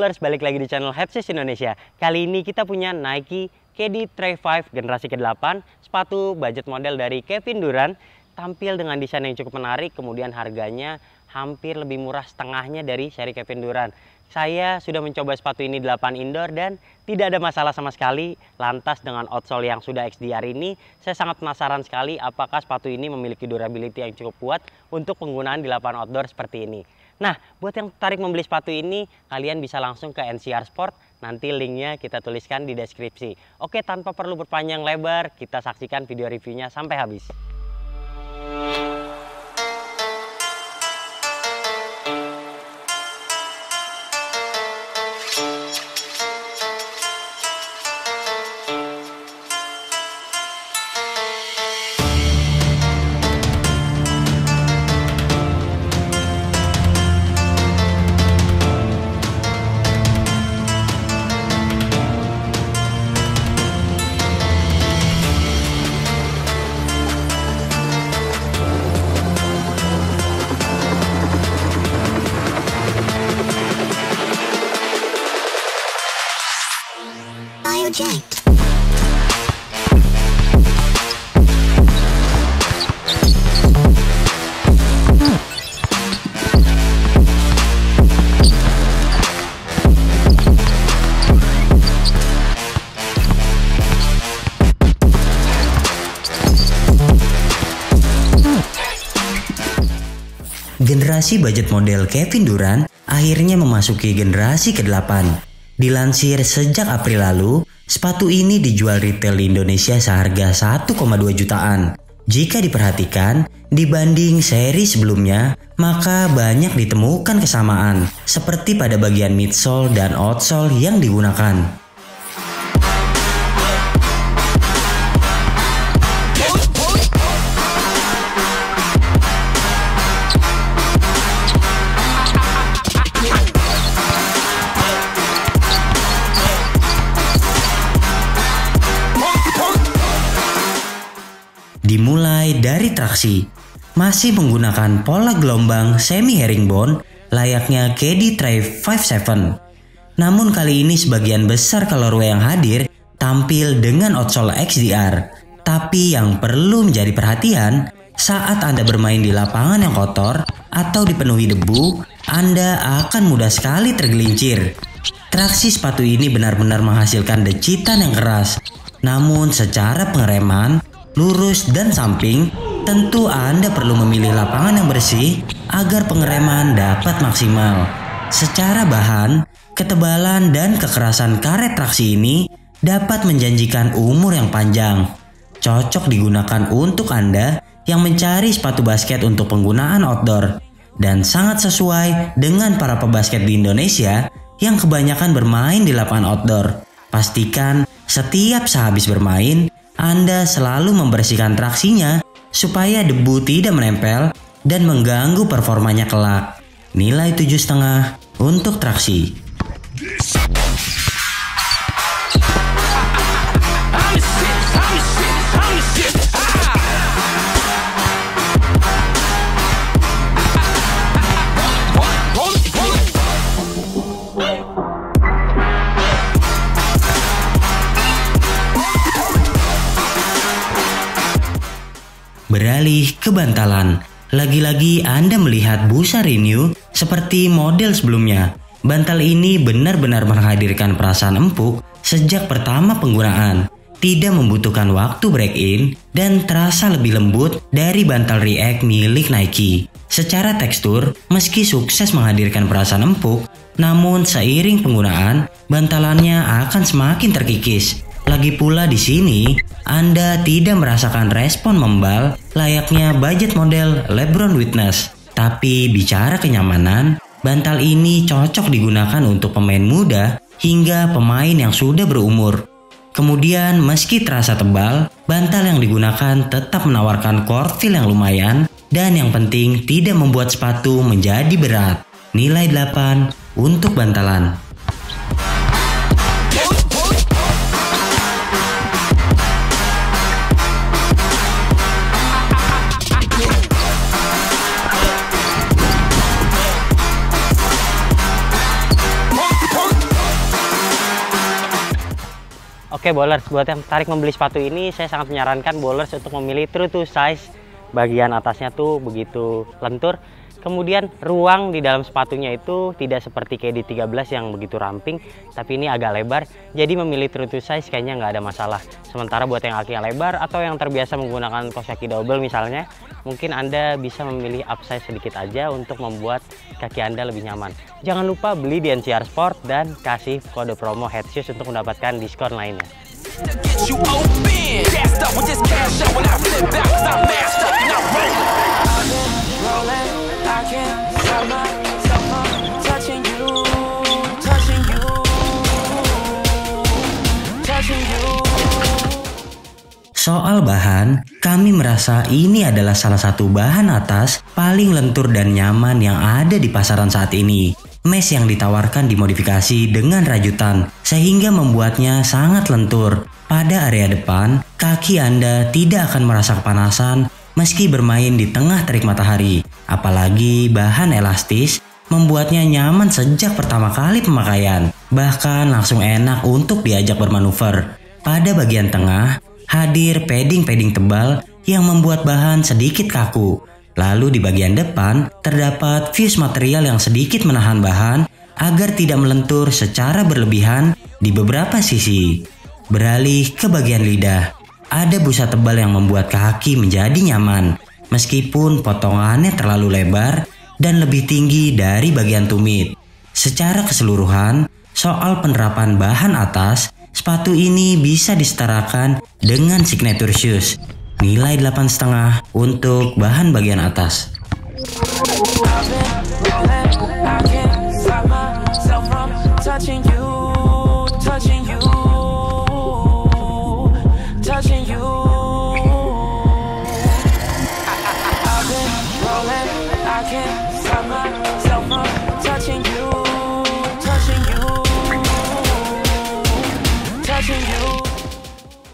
Travelers, balik lagi di channel Hepsis Indonesia. Kali ini kita punya Nike KD Trail 5 generasi ke-8, sepatu budget model dari Kevin Durant, tampil dengan desain yang cukup menarik, kemudian harganya hampir lebih murah setengahnya dari seri Kevin Durant. Saya sudah mencoba sepatu ini 8 indoor dan tidak ada masalah sama sekali. Lantas dengan outsole yang sudah XDR ini, saya sangat penasaran sekali apakah sepatu ini memiliki durability yang cukup kuat untuk penggunaan di lapangan outdoor seperti ini. Nah, buat yang tertarik membeli sepatu ini, kalian bisa langsung ke NCR Sport. Nanti linknya kita tuliskan di deskripsi. Oke, tanpa perlu berpanjang lebar, kita saksikan video reviewnya sampai habis. Generasi budget model Kevin Durant akhirnya memasuki generasi ke-8. Dilansir sejak April lalu, sepatu ini dijual retail di Indonesia seharga 1,2 jutaan. Jika diperhatikan, dibanding seri sebelumnya, maka banyak ditemukan kesamaan, seperti pada bagian midsole dan outsole yang digunakan. Dimulai dari traksi, masih menggunakan pola gelombang semi herringbone layaknya KD Trail 57. Namun kali ini sebagian besar colorway yang hadir tampil dengan outsole XDR. Tapi yang perlu menjadi perhatian, saat Anda bermain di lapangan yang kotor atau dipenuhi debu, Anda akan mudah sekali tergelincir. Traksi sepatu ini benar-benar menghasilkan decitan yang keras. Namun secara pengereman, lurus dan samping, tentu Anda perlu memilih lapangan yang bersih agar pengereman dapat maksimal. Secara bahan, ketebalan dan kekerasan karet traksi ini dapat menjanjikan umur yang panjang. Cocok digunakan untuk Anda yang mencari sepatu basket untuk penggunaan outdoor, dan sangat sesuai dengan para pebasket di Indonesia yang kebanyakan bermain di lapangan outdoor. Pastikan setiap sehabis bermain, Anda selalu membersihkan traksinya supaya debu tidak menempel dan mengganggu performanya kelak. Nilai 7,5 untuk traksi. Beralih ke bantalan, lagi-lagi Anda melihat busa renew seperti model sebelumnya. Bantal ini benar-benar menghadirkan perasaan empuk sejak pertama penggunaan. Tidak membutuhkan waktu break-in dan terasa lebih lembut dari bantal React milik Nike. Secara tekstur, meski sukses menghadirkan perasaan empuk, namun seiring penggunaan, bantalannya akan semakin terkikis. Lagi pula di sini, Anda tidak merasakan respon membal layaknya budget model LeBron Witness. Tapi bicara kenyamanan, bantal ini cocok digunakan untuk pemain muda hingga pemain yang sudah berumur. Kemudian meski terasa tebal, bantal yang digunakan tetap menawarkan core feel yang lumayan dan yang penting tidak membuat sepatu menjadi berat. Nilai 8 untuk bantalan. Oke bowlers, buat yang tertarik membeli sepatu ini, saya sangat menyarankan bowlers untuk memilih true to size. Bagian atasnya tuh begitu lentur. Kemudian ruang di dalam sepatunya itu tidak seperti KD13 yang begitu ramping, tapi ini agak lebar. Jadi memilih true to size kayaknya nggak ada masalah. Sementara buat yang kakinya lebar atau yang terbiasa menggunakan kaos kaki double misalnya, mungkin Anda bisa memilih upsize sedikit aja untuk membuat kaki Anda lebih nyaman. Jangan lupa beli di NCR Sport dan kasih kode promo Headshoes untuk mendapatkan diskon lainnya. Soal bahan, kami merasa ini adalah salah satu bahan atas paling lentur dan nyaman yang ada di pasaran saat ini. Mesh yang ditawarkan dimodifikasi dengan rajutan, sehingga membuatnya sangat lentur. Pada area depan, kaki Anda tidak akan merasa kepanasan meski bermain di tengah terik matahari. Apalagi bahan elastis membuatnya nyaman sejak pertama kali pemakaian. Bahkan langsung enak untuk diajak bermanuver. Pada bagian tengah, hadir padding-padding tebal yang membuat bahan sedikit kaku. Lalu di bagian depan, terdapat fuse material yang sedikit menahan bahan agar tidak melentur secara berlebihan di beberapa sisi. Beralih ke bagian lidah, ada busa tebal yang membuat kaki menjadi nyaman, meskipun potongannya terlalu lebar dan lebih tinggi dari bagian tumit. Secara keseluruhan, soal penerapan bahan atas, sepatu ini bisa disetarakan dengan signature shoes. Nilai 8,5 untuk bahan bagian atas.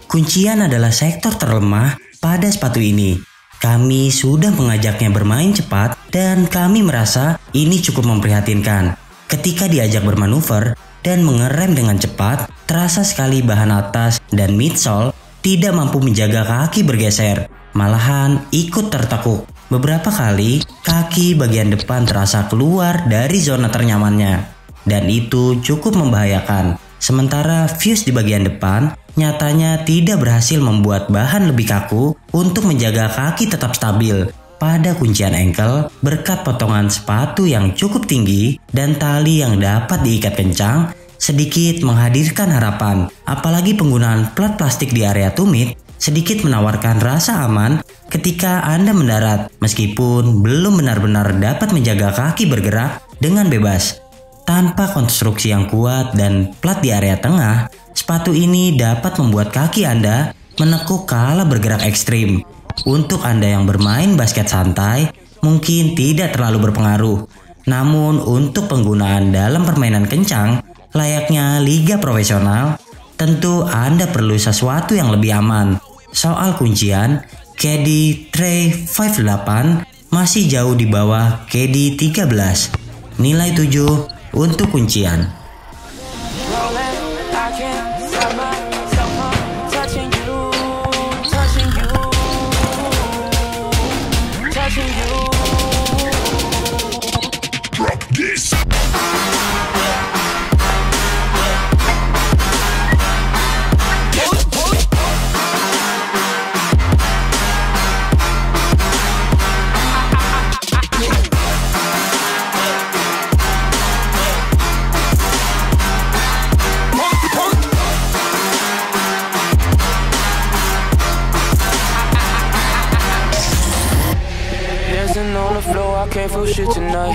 Kuncian adalah sektor terlemah pada sepatu ini. Kami sudah mengajaknya bermain cepat dan kami merasa ini cukup memprihatinkan. Ketika diajak bermanuver dan mengerem dengan cepat, terasa sekali bahan atas dan midsole tidak mampu menjaga kaki bergeser, malahan ikut tertekuk. Beberapa kali, kaki bagian depan terasa keluar dari zona ternyamannya, dan itu cukup membahayakan. Sementara fuse di bagian depan nyatanya tidak berhasil membuat bahan lebih kaku untuk menjaga kaki tetap stabil. Pada kuncian ankle, berkat potongan sepatu yang cukup tinggi dan tali yang dapat diikat kencang, sedikit menghadirkan harapan. Apalagi penggunaan plat plastik di area tumit sedikit menawarkan rasa aman ketika Anda mendarat, meskipun belum benar-benar dapat menjaga kaki bergerak dengan bebas. Tanpa konstruksi yang kuat dan plat di area tengah, sepatu ini dapat membuat kaki Anda menekuk kala bergerak ekstrim. Untuk Anda yang bermain basket santai, mungkin tidak terlalu berpengaruh. Namun untuk penggunaan dalam permainan kencang, layaknya liga profesional, tentu Anda perlu sesuatu yang lebih aman. Soal kuncian, KD Tray 58 masih jauh di bawah KD 13. Nilai 7 untuk kuncian. Can't feel shit tonight.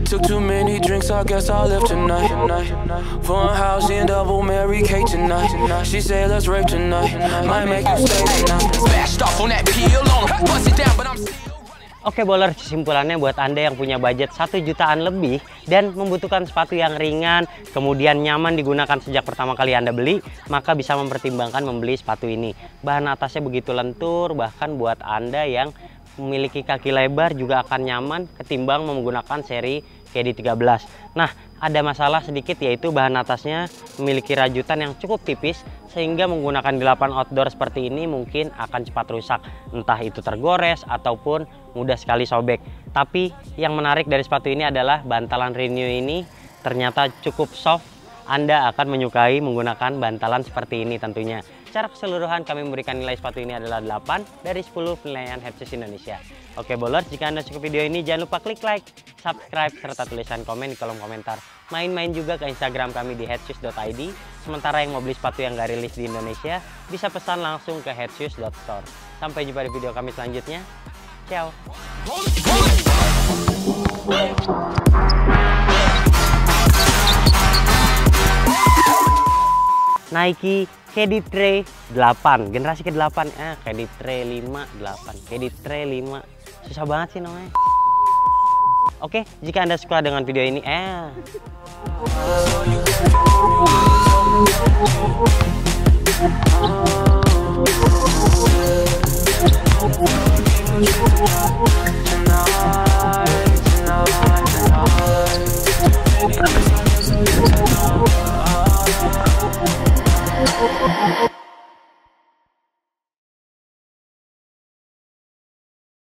Took too many drinks, I guess I left tonight. Fun house in double Mary Kate tonight. She said let's rape tonight. Might make you stay tonight. Bashed off on that peel on. Bust it down, but I'm. Oke bowler, kesimpulannya buat Anda yang punya budget 1 jutaan lebih dan membutuhkan sepatu yang ringan, kemudian nyaman digunakan sejak pertama kali Anda beli, maka bisa mempertimbangkan membeli sepatu ini. Bahan atasnya begitu lentur, bahkan buat Anda yang memiliki kaki lebar juga akan nyaman ketimbang menggunakan seri KD13. Nah, ada masalah sedikit, yaitu bahan atasnya memiliki rajutan yang cukup tipis sehingga menggunakan di lapangan outdoor seperti ini mungkin akan cepat rusak, entah itu tergores ataupun mudah sekali sobek. Tapi yang menarik dari sepatu ini adalah bantalan Renew ini ternyata cukup soft. Anda akan menyukai menggunakan bantalan seperti ini tentunya. Secara keseluruhan kami memberikan nilai sepatu ini adalah 8 dari 10 penilaian Head Shoes Indonesia. Oke bowlers, jika Anda suka video ini jangan lupa klik like, subscribe, serta tulisan komen di kolom komentar. Main-main juga ke Instagram kami di headshoes.id. Sementara yang mau beli sepatu yang gak rilis di Indonesia bisa pesan langsung ke headshoes.store. Sampai jumpa di video kami selanjutnya. Ciao. Nike KD-Tre 8 generasi ke-8, KD-Tre 5 KD-Tre 5, susah banget sih namanya. Oke, jika Anda suka dengan video ini